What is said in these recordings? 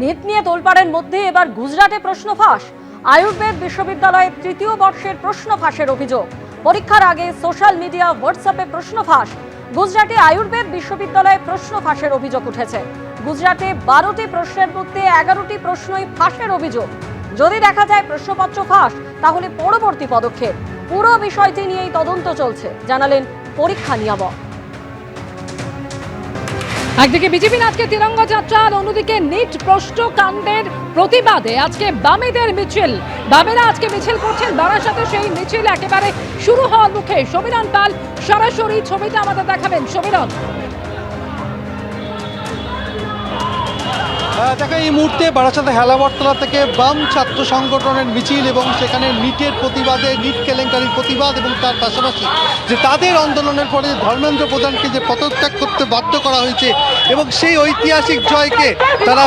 NEET নিয়ে তোলপাড়ের মধ্যে এবার গুজরাটে প্রশ্ন ফাঁস। আয়ুর্বেদ বিশ্ববিদ্যালয়ের তৃতীয় বর্ষের প্রশ্ন ফাঁসের অভিযোগ। পরীক্ষার আগে সোশ্যাল মিডিয়া হোয়াটসঅ্যাপে প্রশ্ন ফাঁস। গুজরাটে আয়ুর্বেদ বিশ্ববিদ্যালয়ে প্রশ্ন ফাঁসের অভিযোগ উঠেছে। গুজরাটে 12টি প্রশ্নের মধ্যে 11টি প্রশ্নই ফাঁসের অভিযোগ। যদি দেখা যায় প্রশ্নপত্র ফাঁস, তাহলে পরবর্তী পদক্ষেপ। পুরো বিষয়টি নিয়েই তদন্ত চলছে, জানালেন পরীক্ষা নিয়ামক। একদিকে বিজেপি আজকে তিরঙ্গা যাত্রা, আর অন্যদিকে নিট প্রশ্ন কাণ্ডের প্রতিবাদে আজকে বামেদের মিছিল। বামেরা আজকে মিছিল করছেন বারাসাতে। সেই মিছিল একেবারে শুরু হওয়ার মুখে। সমীরণ পাল সরাসরি ছবিটা আমাদের দেখাবেন। সমীরণ, দেখা এই মুহূর্তে বারাসাতে হেলাবরতলা থেকে বাম ছাত্র সংগঠনের মিছিল এবং সেখানে নিটের প্রতিবাদে, নিট কেলেঙ্কারির প্রতিবাদ এবং তার পাশাপাশি যে তাদের আন্দোলনের পরে ধর্মেন্দ্র প্রধানকে যে পদত্যাগ করতে বাধ্য করা হয়েছে এবং সেই ঐতিহাসিক জয়কে তারা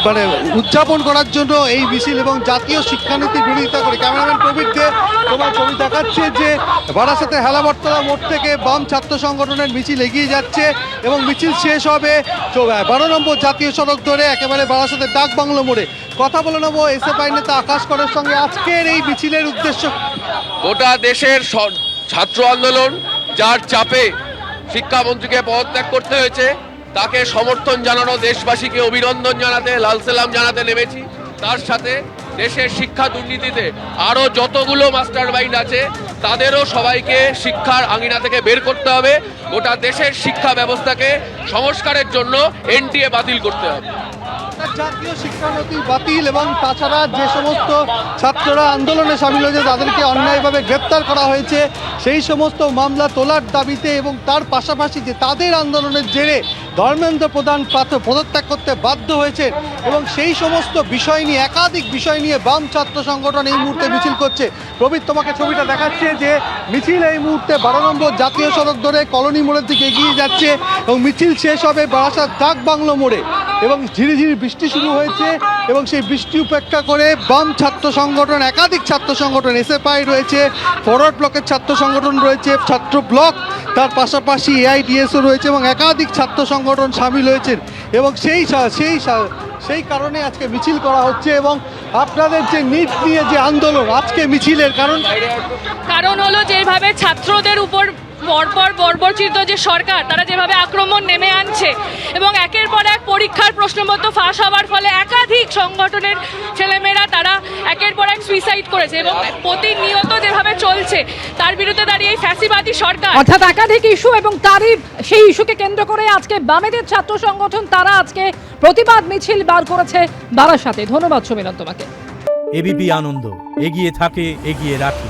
মানে উদযাপন করার জন্য এই মিছিল এবং জাতীয় শিক্ষানীতির বিরোধিতা করে। ক্যামেরাম্যান প্রবীরকে তোমার ছবি দেখাচ্ছে যে বারাসাতে হেলাবরতলা মোড় থেকে বাম ছাত্র সংগঠনের মিছিল এগিয়ে যাচ্ছে এবং মিছিল শেষ হবে 12 নম্বর জাতীয় সড়ক ধরে একেবারে বারাসাতে ডাক বাংলো মোড়ে। কথা বলে নেবো এসএফআই নেতা আকাশ করের সঙ্গে। আজকের এই মিছিলের উদ্দেশ্য, গোটা দেশের ছাত্র আন্দোলন, যার চাপে শিক্ষামন্ত্রীকে পদত্যাগ করতে হয়েছে, তাকে সমর্থন জানানো, দেশবাসীকে অভিনন্দন জানাতে, লাল সালাম জানাতে নেমেছি। তার সাথে দেশের শিক্ষা দুর্নীতিতে আরও যতগুলো মাস্টার মাইন্ড আছে তাদেরও সবাইকে শিক্ষার আঙিনা থেকে বের করতে হবে। গোটা দেশের শিক্ষা ব্যবস্থাকে সংস্কারের জন্য এনটিএ বাতিল করতে হবে। জাতীয় শিক্ষানীতি বাতিল এবং তাছাড়া যে সমস্ত ছাত্ররা আন্দোলনে সামিল হয়েছে তাদেরকে অন্যায়ভাবে গ্রেপ্তার করা হয়েছে, সেই সমস্ত মামলা তোলার দাবিতে এবং তার পাশাপাশি যে তাদের আন্দোলনের জেরে ধর্মেন্দ্র প্রধান পদত্যাগ করতে বাধ্য হয়েছে এবং সেই সমস্ত বিষয় নিয়ে, একাধিক বিষয় নিয়ে বাম ছাত্র সংগঠন এই মুহূর্তে মিছিল করছে। প্রবীর তোমাকে ছবিটা দেখাচ্ছে যে মিছিল এই মুহূর্তে 12 নম্বর জাতীয় সড়ক ধরে কলোনি মোড়ের দিকে এগিয়ে যাচ্ছে এবং মিছিল শেষ হবে বারাসাত ডাক বাংলো মোড়ে। এবং ঝিরি ঝিরি বৃষ্টি শুরু হয়েছে এবং সেই বৃষ্টি উপেক্ষা করে বাম ছাত্র সংগঠন, একাধিক ছাত্র সংগঠন, এসএফআই রয়েছে, ফরওয়ার্ড ব্লকের ছাত্র সংগঠন রয়েছে, ছাত্র ব্লক, তার পাশাপাশি এআইডিএসও রয়েছে এবং একাধিক ছাত্র সংগঠন সামিল হয়েছেন এবং সেই কারণে আজকে মিছিল করা হচ্ছে। এবং আপনাদের যে নিট নিয়ে যে আন্দোলন, আজকে মিছিলের কারণ হলো যেভাবে ছাত্রদের উপর পরপর বর্বরচিত যে সরকার, তারা যেভাবে আক্রমণ নেমে আনছে এবং একের পর এক পরীক্ষার প্রশ্নপত্র ফাঁস হওয়ার ফলে একাধিক সংগঠনের ছেলেমেয়েরা তারা একের পর এক সুইসাইড করেছে এবং প্রতিনিয়ত যেভাবে চলছে তার বিরুদ্ধে দাঁড়িয়ে এই ফ্যাসিবাদী সরকার, অর্থাৎ একাধিক ইস্যু এবং তারই সেই ইস্যুকে কেন্দ্র করে আজকে বামেদের ছাত্র সংগঠন তারা আজকে প্রতিবাদ মিছিল বার করেছে বারাসাতে। ধন্যবাদ সমীরণ তোমাকে। এবিপি আনন্দ, এগিয়ে থাকে, এগিয়ে রাখে।